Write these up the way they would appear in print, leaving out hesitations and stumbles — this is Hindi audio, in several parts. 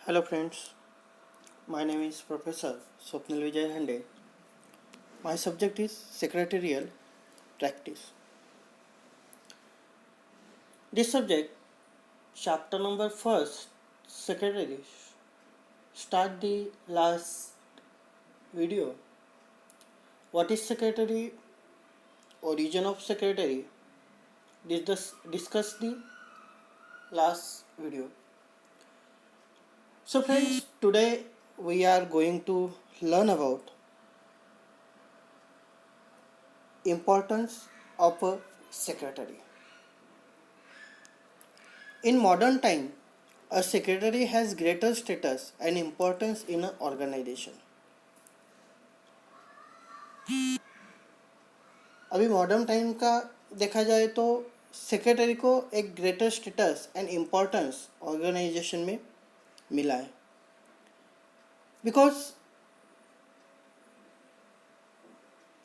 Hello friends, my name is Professor Swapnil Vijay Hande. My subject is Secretarial Practice. This subject, chapter number first, Secretary, start the last video. What is secretary? Origin of secretary? Discuss the last video. So friends, today we are going to learn about importance of a secretary. In modern time, a secretary has greater status and importance in an organization. अभी मॉडर्न टाइम का देखा जाए तो सेक्रेटरी को एक greater status and importance organisation में मिला है because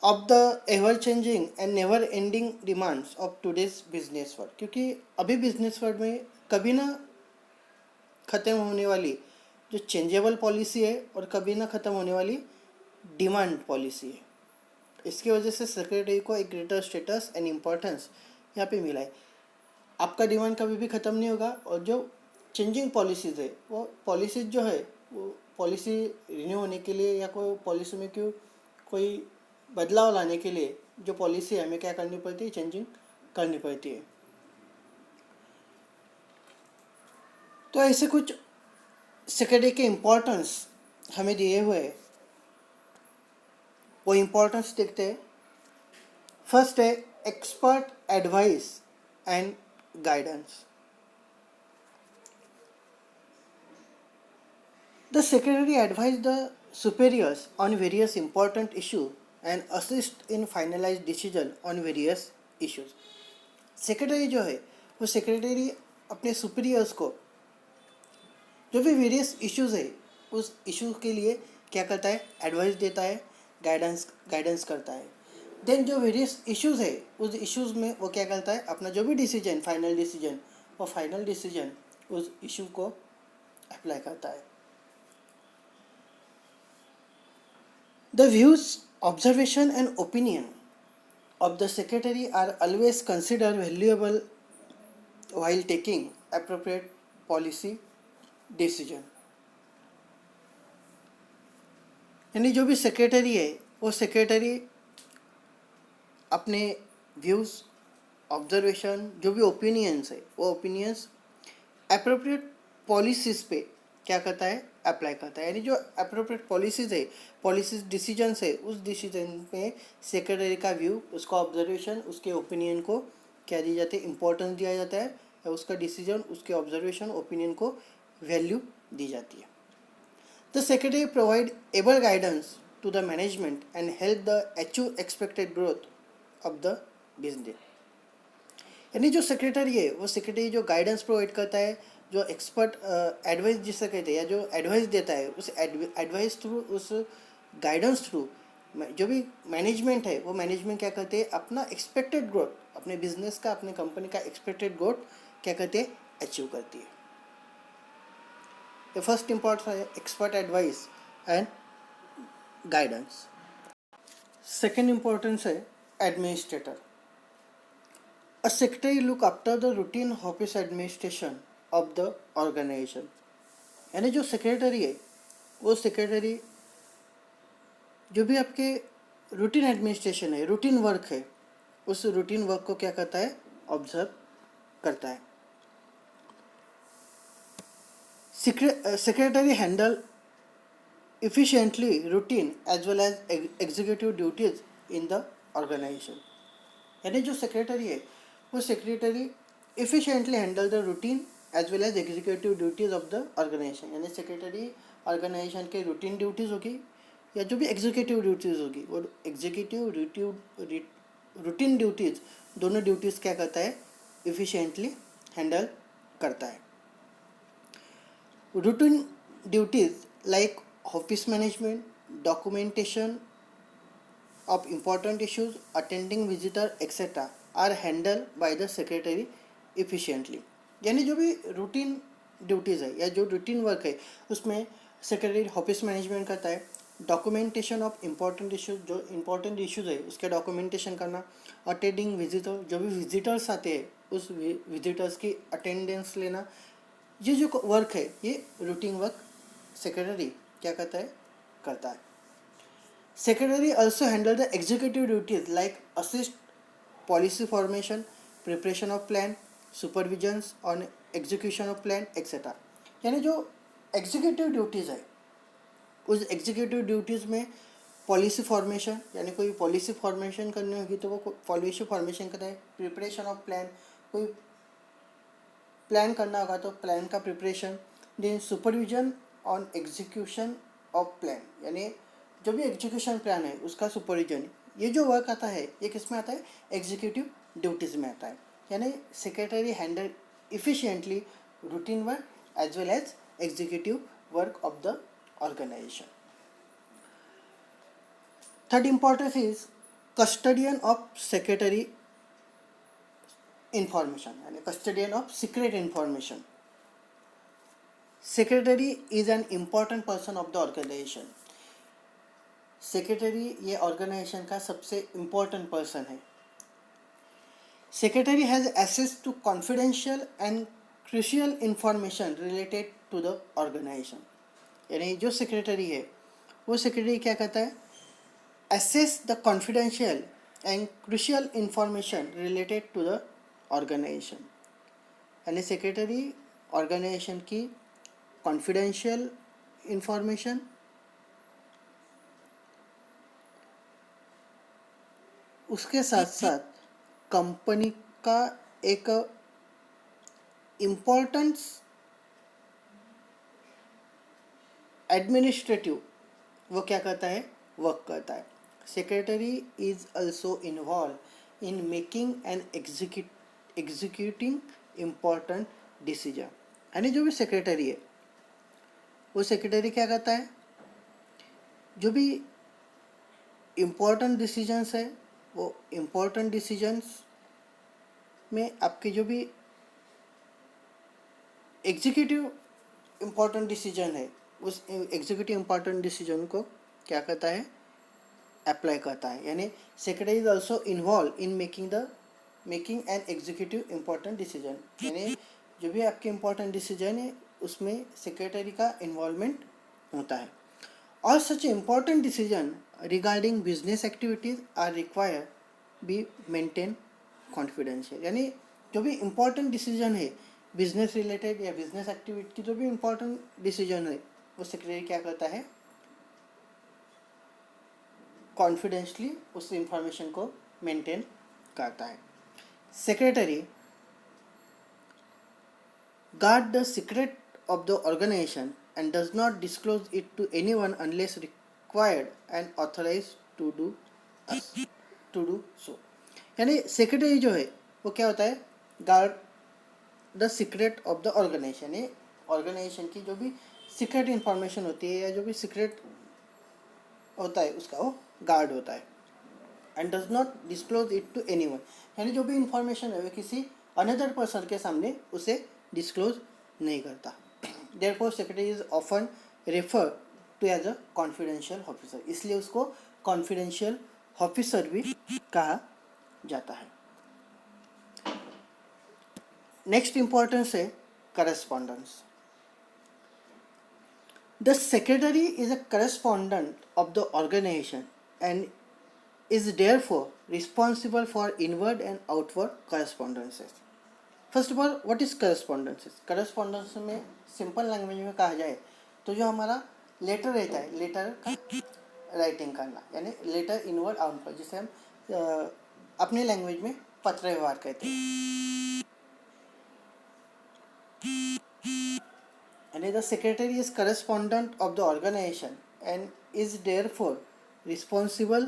of the ever changing and never ending demands of today's business world. क्योंकि अभी बिजनेस वर्ल्ड में कभी ना ख़त्म होने वाली जो चेंजेबल पॉलिसी है और कभी ना ख़त्म होने वाली डिमांड पॉलिसी है. इसकी वजह से सेक्रेटरी को एक ग्रेटर स्टेटस एंड इम्पोर्टेंस यहाँ पे मिला है. आपका डिमांड कभी भी ख़त्म नहीं होगा और जो चेंजिंग पॉलिसीज़ है वो पॉलिसीज जो है वो पॉलिसी रिन्यू होने के लिए या कोई पॉलिसी में कोई बदलाव लाने के लिए जो पॉलिसी है हमें क्या करनी पड़ती है, चेंजिंग करनी पड़ती है. तो ऐसे कुछ सेक्रेटरी के इम्पोर्टेंस हमें दिए हुए हैं, वो इम्पोर्टेंस देखते हैं. फर्स्ट है expert advice and guidance. The secretary advise the superiors on various important issues and assist in finalized decision on various issues. Secretary जो है वो सेक्रेटरी अपने सुपीरियर्स को जो भी वेरियस इश्यूज़ है उस इशू के लिए क्या करता है, एडवाइस देता है, गाइडेंस करता है. देन जो वेरियस इश्यूज़ है उस इश्यूज़ में वो क्या करता है, अपना जो भी डिसीजन फाइनल डिसीजन उस इशू को अप्लाई करता है. The views, observation and opinion of the secretary are always considered valuable while taking appropriate policy decision. यानी जो भी सेक्रेटरी है वो सेक्रेटरी अपने व्यूज़, ऑब्जर्वेशन, जो भी ओपिनियंस है वो ओपिनियंस अप्रोप्रिएट पॉलिसीज़ पे क्या करता है, अप्लाई करता है. यानी जो अप्रोप्रिएट पॉलिसीज़ है, पॉलिसीज डिसीजंस है, उस डिसीजन में सेक्रेटरी का व्यू, उसका ऑब्जर्वेशन, उसके ओपिनियन को क्या दी जाती है, इम्पोर्टेंस दिया जाता है. उसका डिसीजन, उसके ऑब्जर्वेशन, ओपिनियन को वैल्यू दी जाती है. The secretary provide able guidance to the management and help the achieve expected growth of the business. यानी जो सेक्रेटरी है वो सेक्रेटरी जो गाइडेंस प्रोवाइड करता है, जो एक्सपर्ट एडवाइस जिसे कहते हैं या जो एडवाइस देता है, उस एडवाइस थ्रू, उस गाइडेंस थ्रू जो भी मैनेजमेंट है वो मैनेजमेंट क्या करते हैं, अपना एक्सपेक्टेड ग्रोथ, अपने बिजनेस का, अपने कंपनी का एक्सपेक्टेड ग्रोथ क्या करते हैं, अचीव करती है. फर्स्ट इम्पोर्टेंस है expert advice and guidance. Second importance है administrator. A secretary look after the routine office administration of the organization. यानी जो सेक्रेटरी है वो सेक्रेटरी जो भी आपके रूटीन एडमिनिस्ट्रेशन है, रूटीन वर्क है, उस रूटीन वर्क को क्या करता है, ऑब्जर्व करता है. Secretary handle efficiently routine as well as executive duties in the organization. यानी जो सेक्रेटरी है वो secretary efficiently handle the routine as well as executive duties of the organization. यानी सेक्रेटरी ऑर्गेनाइजेशन के रूटीन ड्यूटीज़ होगी या जो भी एग्जीक्यूटिव ड्यूटीज़ होगी वो एग्जीक्यूटिव रूटीन ड्यूटीज़ दोनों ड्यूटीज़ क्या करता है, efficiently हैंडल करता है. Routine duties like office management, documentation of important issues, attending visitor etc. are handled by the secretary efficiently. यानी जो भी रूटीन ड्यूटीज़ है या जो रूटीन वर्क है उसमें सेक्रेटरी ऑफिस मैनेजमेंट करता है, डॉक्यूमेंटेशन ऑफ इम्पोर्टेंट इश्यूज, जो इम्पोर्टेंट इश्यूज है उसके डॉक्यूमेंटेशन करना, अटेंडिंग विजिटर, जो भी विजिटर्स आते हैं उस विजिटर्स की अटेंडेंस लेना, ये जो वर्क है ये रूटीन वर्क सेक्रेटरी क्या करता है। Secretary also handle the executive duties like assist policy formation, preparation of plan, supervisions on execution of plan etcetera. यानी जो एग्जीक्यूटिव ड्यूटीज़ है उस एग्जीक्यूटिव ड्यूटीज़ में पॉलिसी फॉर्मेशन, यानी कोई पॉलिसी फॉर्मेशन करनी होगी तो वो पॉलिसी फॉर्मेशन करता है, प्रिपरेशन ऑफ प्लान, कोई प्लान करना होगा तो प्लान का preparation, then supervision on execution of plan, यानी जो भी एग्जीक्यूशन प्लान है उसका सुपरविजन, ये जो वर्क आता है ये किस में आता है, एग्जीक्यूटिव ड्यूटीज़ में आता है। यानी secretary handle efficiently routine work as well as executive work of the organization. Third importance is custodian of secretary information, यानी custodian of secret information. Secretary is an important person of the organization. Secretary ये organization का सबसे important person है. Secretary has access to confidential and crucial information related to the organization. यानी जो सेक्रेटरी है वो सेक्रेटरी क्या करता है, access the confidential and crucial information related to the organisation. यानी सेक्रेटरी ऑर्गेनाइजेशन की कॉन्फिडेंशियल इंफॉर्मेशन, उसके साथ साथ कंपनी का एक इम्पोर्टेंस एडमिनिस्ट्रेटिव वो क्या करता है, वर्क करता है। Secretary is also involve in making and executing important decision. यानी जो भी सेक्रेटरी है वो सेक्रेटरी क्या करता है, जो भी इम्पोर्टेंट डिसीजंस है वो इम्पोर्टेंट डिसीजंस में आपके जो भी एग्जीक्यूटिव इम्पोर्टेंट डिसीजन है उस एग्जीक्यूटिव इम्पोर्टेंट डिसीजन को क्या करता है, अप्लाई करता है। यानी secretary is also involve in making and executive important decision. यानी जो भी आपके इम्पोर्टेंट डिसीजन है उसमें सेक्रेटरी का इन्वॉल्वमेंट होता है। और such important decision regarding business activities are require be maintain confidential. यानी जो भी इम्पोर्टेंट डिसीजन है बिजनेस रिलेटेड या बिजनेस एक्टिविटी, जो भी इम्पोर्टेंट डिसीजन है वो सेक्रेटरी क्या करता है, कॉन्फिडेंशली उस इंफॉर्मेशन को मेंटेन करता है। Secretary guard the secret of the organization and does not disclose it to anyone unless required and authorized to do so। यानी सेक्रेटरी जो है वो क्या होता है, guard the secret of the organisation. ये ऑर्गेनाइजेशन की जो भी सीक्रेट इंफॉर्मेशन होती है या जो भी सीक्रेट होता है उसका वो गार्ड होता है। And does not disclose it to anyone, यानी जो भी इंफॉर्मेशन है वो किसी अनदर पर्सन के सामने उसे डिस्क्लोज नहीं करता। Therefore secretary is often refer to as a confidential officer, इसलिए उसको कॉन्फिडेंशियल ऑफिसर भी कहा जाता है। नेक्स्ट इंपॉर्टेंस है correspondence. The secretary is a correspondent of the organisation and is therefore responsible for inward and outward correspondences. First of all, what is correspondences? Correspondence में सिंपल लैंग्वेज में कहा जाए तो जो हमारा लेटर रहता है, लेटर का राइटिंग करना, यानी लेटर इनवर्ड आउटवर्ड, जिसे हम अपने लैंग्वेज में पत्र व्यवहार कहते हैं। यानी the secretary is correspondent of the organization and is therefore responsible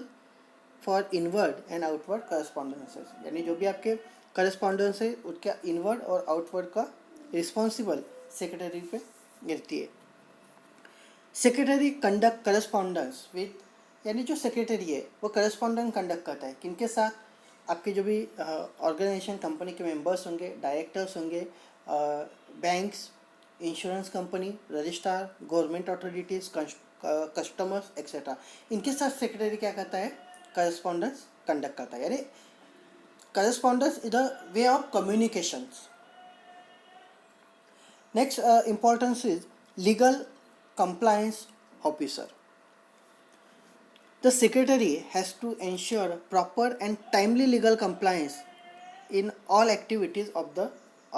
for inward and outward correspondences. यानी जो भी आपके करस्पॉन्डेंस है उसका इनवर्ड और आउटवर्ड का रिस्पॉन्सिबल सेक्रेटरी पे गिरती है। सेक्रेटरी कंडक्ट करस्पॉन्डेंस विद, यानी जो सेक्रेटरी है वो करस्पॉन्डेंस कंडक्ट करता है किनके साथ, आपके जो भी ऑर्गेनाइजेशन कंपनी के मेंबर्स होंगे, डायरेक्टर्स होंगे, banks, insurance company, registrar, government authorities, customers etcetera, इनके साथ सेक्रेटरी क्या करता है, करस्पॉन्डेंस कंडक्ट करता है. यानी correspondence is the way of communications. Next importance is legal compliance officer. The secretary has to ensure proper and timely legal compliance in all activities of the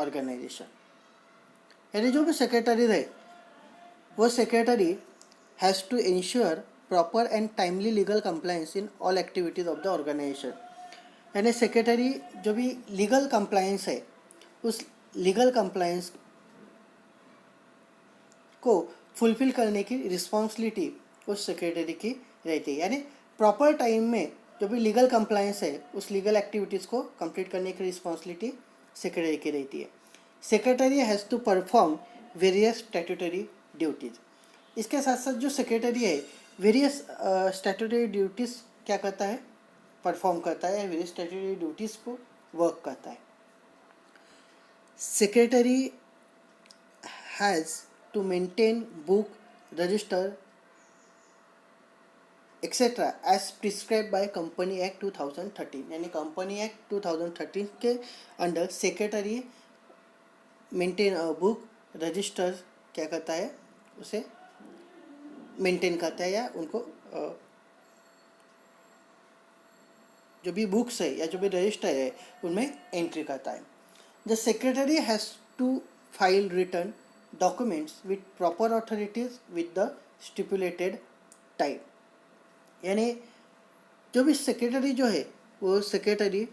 organization. यानी जो भी सेक्रेटरी रहे वो secretary has to ensure proper and timely legal compliance in all activities of the organisation. यानी सेक्रेटरी जो भी लीगल कंप्लायंस है उस लीगल कंप्लायंस को फुलफिल करने की रिस्पॉन्सिबिलिटी उस सेक्रेटरी की रहती है. यानी प्रॉपर टाइम में जो भी लीगल कंप्लायंस है उस लीगल एक्टिविटीज़ को कंप्लीट करने की रिस्पॉन्सिबिलिटी सेक्रेटरी की रहती है. Secretary has to perform various statutory duties. इसके साथ साथ जो सेक्रेटरी है वेरियस स्टैट्यूटरी ड्यूटीज़ क्या करता है, परफॉर्म करता है, वेरियस स्टैट्यूटरी ड्यूटीज़ को वर्क करता है. Secretary has to maintain book, register, etc. as prescribed by Company Act 2013. यानी कंपनी एक्ट 2013 के under secretary maintain book, register क्या करता है, उसे मेंटेन करता है या उनको जो भी बुक्स है या जो भी रजिस्टर है उनमें एंट्री करता है. The secretary has to file return documents with proper authorities with the stipulated time. यानी जो भी सेक्रेटरी जो है वो सेक्रेटरी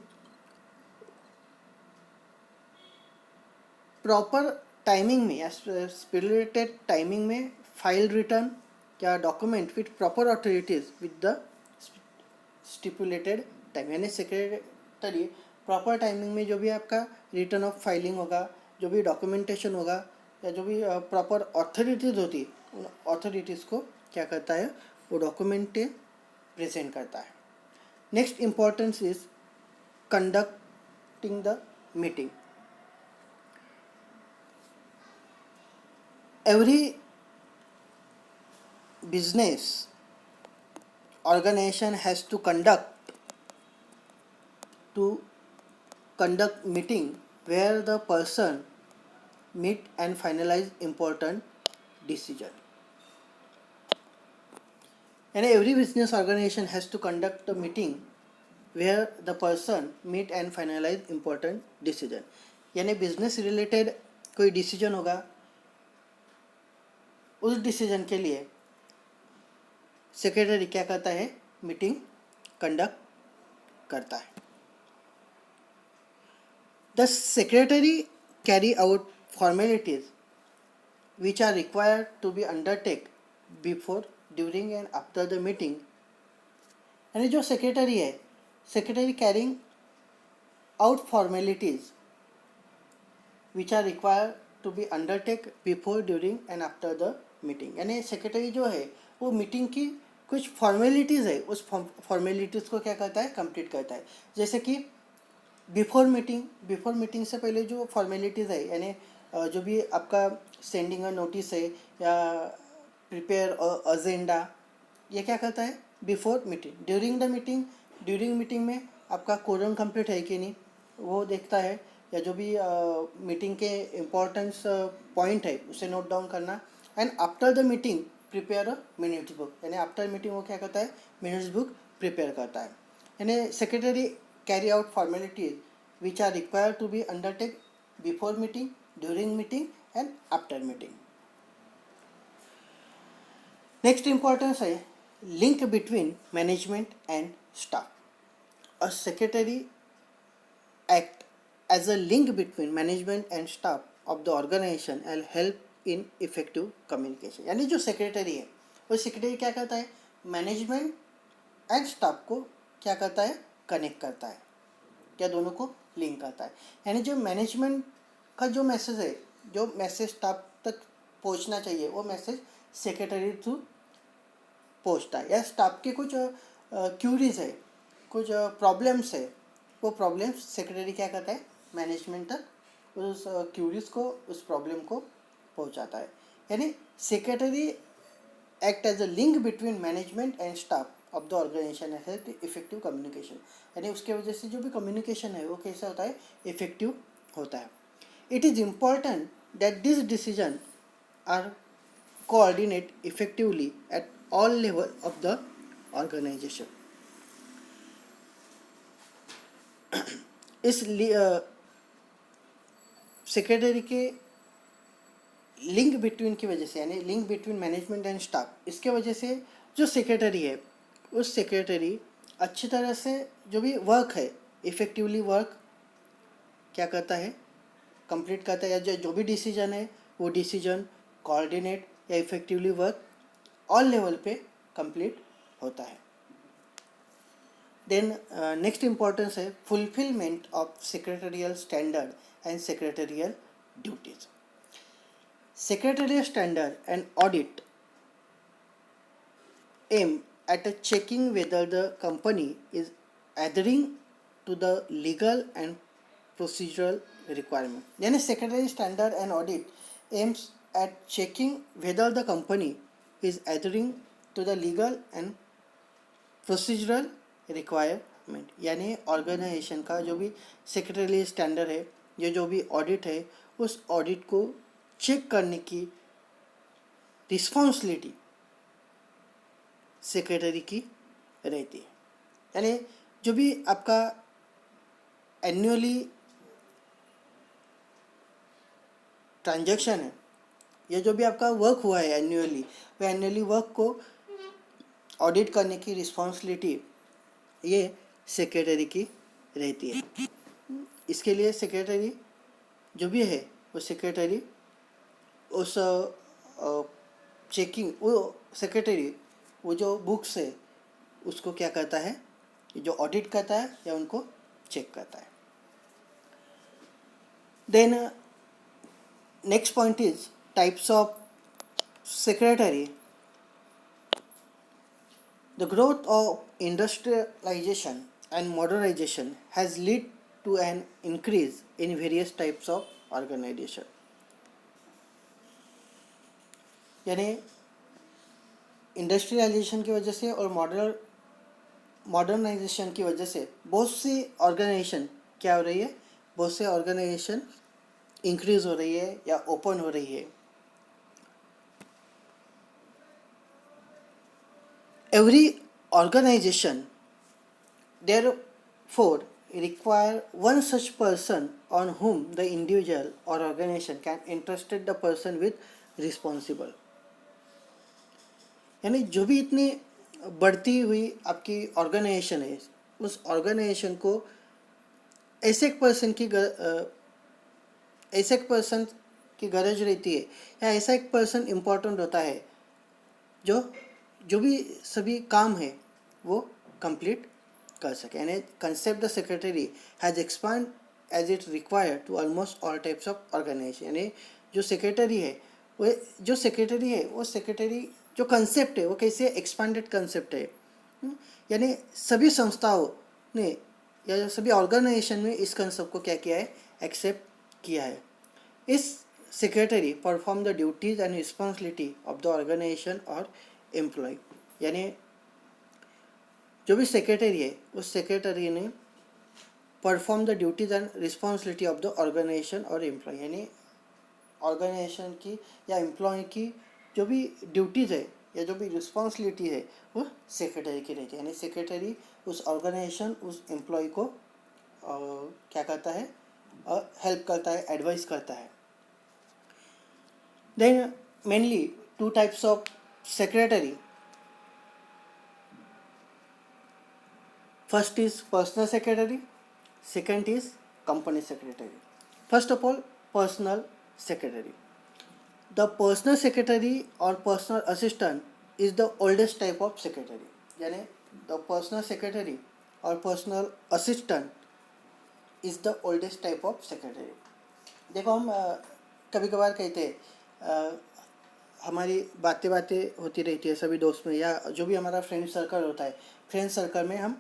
प्रॉपर टाइमिंग में या स्टिपुलेटेड टाइमिंग में फाइल रिटर्न या document with proper authorities with the stipulated time. यानी सेक्रेटरी प्रॉपर टाइमिंग में जो भी आपका रिटर्न ऑफ फाइलिंग होगा, जो भी डॉक्यूमेंटेशन होगा या जो भी प्रॉपर अथॉरिटीज़ होती है उन अथॉरिटीज़ को क्या करता है, वो डॉक्यूमेंट प्रेजेंट करता है. Next importance is conducting the meeting. Every business organisation has to conduct meeting where the person meet and finalize important decision. And every business organization has to conduct a meeting where the person meet and finalize important decision. यानी बिजनेस रिलेटेड कोई डिसीजन होगा, उस डिसीजन के लिए सेक्रेटरी क्या करता है, मीटिंग कंडक्ट करता है. The secretary carry out formalities which are required to be undertaken before, during and after the meeting. यानी जो सेक्रेटरी है, secretary carrying out formalities which are required to be undertaken before, during and after the meeting. यानी सेक्रेटरी जो है वो मीटिंग की कुछ फॉर्मेलिटीज़ है, उस फॉर्मेलिटीज़ को क्या करता है, कंप्लीट करता है. जैसे कि बिफोर मीटिंग से पहले जो फॉर्मेलिटीज़ है, यानी जो भी आपका सेंडिंग अ नोटिस है या प्रिपेयर एजेंडा, ये क्या करता है, बिफोर मीटिंग. ड्यूरिंग मीटिंग में आपका कोरम कंप्लीट है कि नहीं वो देखता है, या जो भी मीटिंग के इम्पोर्टेंस पॉइंट है उसे नोट डाउन करना. And after the meeting prepare a minutes book. यानी आफ्टर मीटिंग वो क्या करता है, मिनट्स बुक प्रिपेयर करता है. यानी secretary carry out formalities which are required to be undertake before meeting, during meeting and after meeting. Next importance है link between management and staff. A secretary act as a link between management and staff of the organization and help in effective communication. यानी जो सेक्रेटरी है वो सेक्रेटरी क्या करता है, मैनेजमेंट एंड स्टाफ को क्या करता है, कनेक्ट करता है, क्या दोनों को लिंक करता है. यानी जो मैनेजमेंट का जो मैसेज है, जो मैसेज स्टाफ तक पहुंचना चाहिए वो मैसेज सेक्रेटरी थ्रू पहुंचता है. या स्टाफ के कुछ क्यूरीज है, कुछ प्रॉब्लम्स है, वो प्रॉब्लम्स सेक्रेटरी क्या करता है, मैनेजमेंट तक उस क्यूरीज को, उस प्रॉब्लम को पहुंचाता है। यानी secretary act as a link between management and staff of the organisation and effective communication. यानी उसके वजह से जो भी कम्युनिकेशन है वो कैसा होता है, इफेक्टिव होता है। It is important that this decision are coordinate effectively at all level of the organisation. इस सेक्रेटरी के लिंक बिटवीन की वजह से, यानी link between management and staff, इसके वजह से जो सेक्रेटरी है उस सेक्रेटरी अच्छी तरह से जो भी वर्क है इफ़ेक्टिवली वर्क क्या करता है, कंप्लीट करता है, या जो भी डिसीजन है वो डिसीजन कोऑर्डिनेट या इफ़ेक्टिवली वर्क ऑल लेवल पे कंप्लीट होता है। देन नेक्स्ट इम्पॉर्टेंस है fulfilment of secretarial standard and secretarial duties. Secretarial standard and audit aim at checking whether the company is adhering to the legal and procedural requirement. यानी secretarial standard and audit aims at checking whether the company is adhering to the legal and procedural requirement. यानी ऑर्गेनाइजेशन का जो भी secretarial standard है, ये जो भी ऑडिट है, उस ऑडिट को चेक करने की रिस्पॉन्सिबिलिटी सेक्रेटरी की रहती है। यानी जो भी आपका एनुअली ट्रांजैक्शन है या जो भी आपका वर्क हुआ है एनुअली, वो एनुअली वर्क को ऑडिट करने की रिस्पॉन्सिबिलिटी ये सेक्रेटरी की रहती है। इसके लिए सेक्रेटरी जो भी है वो सेक्रेटरी उस चेकिंग, वो सेक्रेटरी वो जो बुक्स है उसको क्या करता है, जो ऑडिट करता है या उनको चेक करता है। Then next point is types of secretary. The growth of industrialisation and modernisation has lead to an increase in various types of organisation. यानी इंडस्ट्रियलाइजेशन की वजह से और मॉडर्नाइजेशन की वजह से बहुत सी ऑर्गेनाइजेशन क्या हो रही है, बहुत से ऑर्गेनाइजेशन इंक्रीज हो रही है या ओपन हो रही है। Every organisation therefore require one such person on whom the individual or organization can entrusted the person with responsible। यानी जो भी इतनी बढ़ती हुई आपकी ऑर्गेनाइजेशन है, उस ऑर्गेनाइजेशन को ऐसे एक पर्सन की गरज रहती है या ऐसा एक पर्सन इम्पोर्टेंट होता है जो भी सभी काम है वो कंप्लीट कर सके। यानी concept the secretary has expand as it required to almost all types of organisation. यानी जो सेक्रेटरी है वो सेक्रेटरी जो कंसेप्ट है वो कैसे एक्सपांडेड कंसेप्ट है। यानी सभी संस्थाओं ने या सभी ऑर्गेनाइजेशन में इस कंसेप्ट को क्या किया है, एक्सेप्ट किया है। इस secretary perform the duties and responsibility of the organisation और एम्प्लॉय। यानी जो भी सेक्रेटरी है उस सेक्रेटरी ने perform the duties and responsibility of the organisation और एम्प्लॉय। यानी ऑर्गेनाइजेशन की या एम्प्लॉय की जो भी ड्यूटीज़ है या जो भी रिस्पॉन्सिबिलिटी है वो सेक्रेटरी की रहती है। यानी सेक्रेटरी उस ऑर्गेनाइजेशन, उस एम्प्लॉय को क्या करता है, हेल्प करता है, एडवाइस करता है। Then mainly two types of secretary. First is personal secretary, second is company secretary. First of all personal secretary. The personal secretary or personal assistant is the oldest type of secretary। यानी the personal secretary or personal assistant is the oldest type of secretary। देखो हम कभी कभार कहते हैं, हमारी बातें होती रहती है सभी दोस्त में, या जो भी हमारा फ्रेंड सर्कल होता है, फ्रेंड सर्कल में हम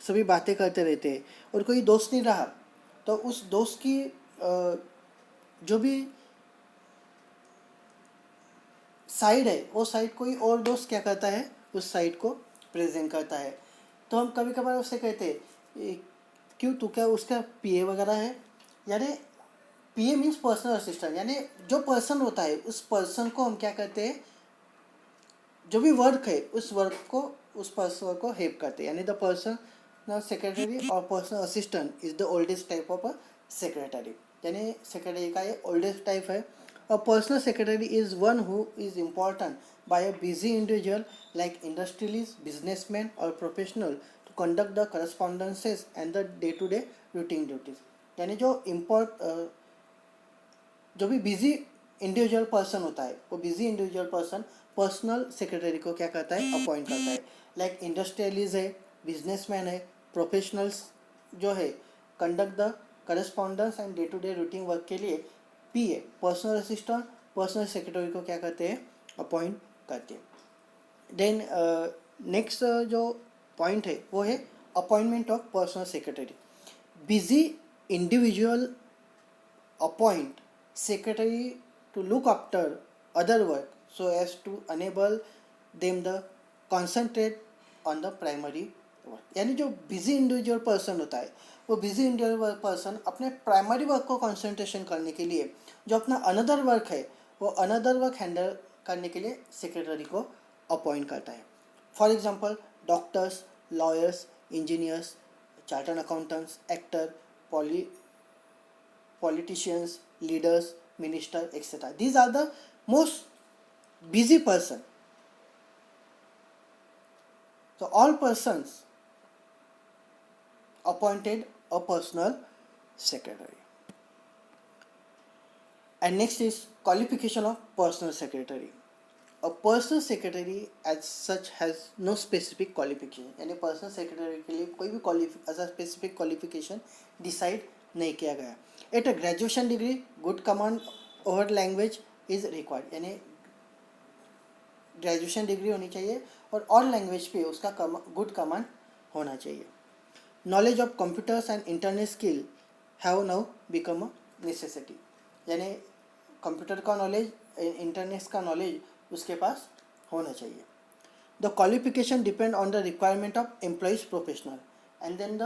सभी बातें करते रहते हैं और कोई दोस्त नहीं रहा तो उस दोस्त की जो भी साइड है वो साइड कोई और दोस्त क्या करता है, उस साइड को प्रेजेंट करता है। तो हम कभी कभार उससे कहते हैं क्यों तू क्या उसका पीए वगैरह है, यानी पीए मीन्स पर्सनल असिस्टेंट, यानी जो पर्सन होता है उस पर्सन को हम क्या कहते हैं, जो भी वर्क है उस वर्क को उस पर्सन को हेल्प करते हैं, यानी द पर्सनल सेक्रेटरी और personal assistant is the oldest type of a secretary, यानी सेक्रेटरी का ये ओल्डेस्ट टाइप है। A personal secretary is one who is important by a busy individual like industrialist, businessman और professional to conduct the correspondences and the day to day routine duties, यानी जो भी बिजी इंडिविजुअल पर्सन होता है वो busy individual person personal secretary को क्या करता है, अपॉइंट करता है। लाइक इंडस्ट्रियलिस्ट है, बिजनेसमैन है, प्रोफेशनल्स जो है conduct the correspondence and day to day routine work के लिए PA personal assistant personal secretary को क्या करते हैं, अपॉइंट करते हैं। देन नेक्स्ट जो पॉइंट है वो है appointment of personal secretary. Busy individual appoint secretary to look after other work so as to enable them the concentrate on the primary work, यानी जो बिजी इंडिविजुअल पर्सन होता है वो बिजी इंडिविजुअल पर्सन अपने प्राइमरी वर्क को कंसंट्रेशन करने के लिए जो अपना अनदर वर्क है वो अनदर वर्क हैंडल करने के लिए सेक्रेटरी को अपॉइंट करता है। For example doctors, lawyers, engineers, chartered accountants, actor, politicians, leaders, minister, etc. These are the most busy person. So all persons appointed a personal secretary. And next is qualification of personal secretary. A personal secretary as such has no specific qualification, यानी पर्सनल सेक्रेटरी के लिए कोई भी ऐसा स्पेसिफिक क्वालिफिकेशन डिसाइड नहीं किया गया। At a graduation degree good command over language is required, यानी ग्रेजुएशन डिग्री होनी चाहिए और लैंग्वेज पे उसका गुड कमांड होना चाहिए। Knowledge of computers and internet skill have now become a necessity, यानी कंप्यूटर का नॉलेज, इंटरनेट का नॉलेज उसके पास होना चाहिए। The qualification depend on the requirement of employees professional and then the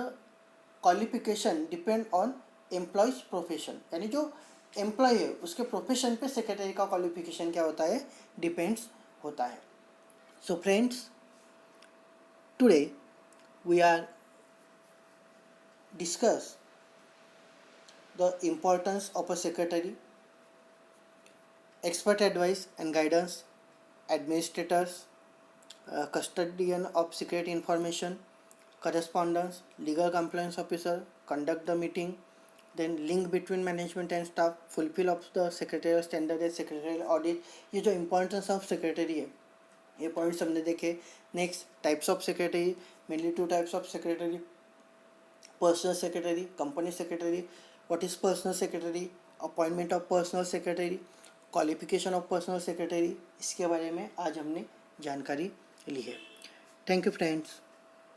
qualification depend on employees profession, यानी जो एम्प्लॉय है उसके प्रोफेशन पे सेक्रेटरी का क्वालिफिकेशन क्या होता है, डिपेंड्स होता है। So friends, today we are discuss the importance of a secretary, expert advice and guidance, administrators, custodian of secret information, correspondence, legal compliance officer, conduct the meeting, then link between management and staff, fulfill of the secretarial standard and secretarial audit। ये जो importance of secretary है ये पॉइंट्स हमने देखे। Next types of secretary, mainly 2 types of secretary, personal secretary, company secretary. What is personal secretary, appointment of personal secretary, qualification of personal secretary, इसके बारे में आज हमने जानकारी ली है। Thank you friends.